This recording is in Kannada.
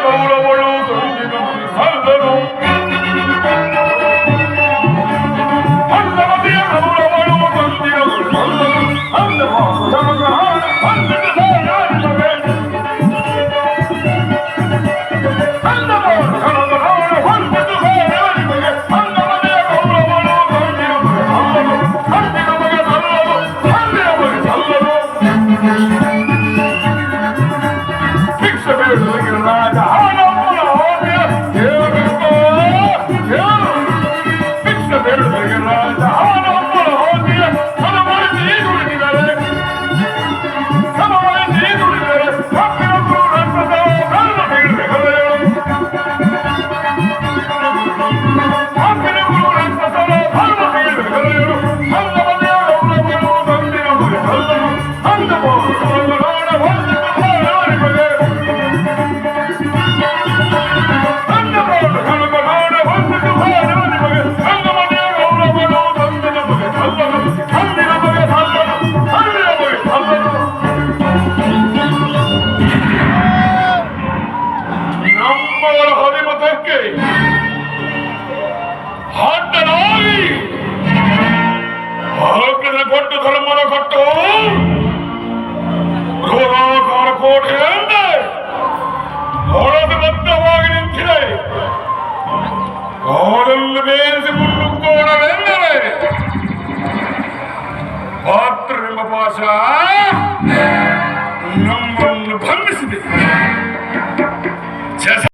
ಗೌರವಳು ಸಂಧಿಗೆ ಸಲ್ಲದು ಅಂದಮತಿಯ ಗೌರವಳು ಸಂಧಿಗೆ ಸಲ್ಲದು ಕೊಟ್ಟು ಧರ್ಮದ ಕೊಟ್ಟು ಘೋರಾಕಾರ ಕೋಟೆಯಂತೆ ಹೊಡೆದು ಬದ್ಧವಾಗಿ ನಿಂತಿದೆ. ಕಾಲನ್ನು ಬೇಯಿಸಿಕೊಂಡು ಕೋಣವೆಂದರೆ ಪಾತ್ರವೆಂಬ ಪಾಶ ನಮ್ಮನ್ನು ಬಂಧಿಸಿದೆ.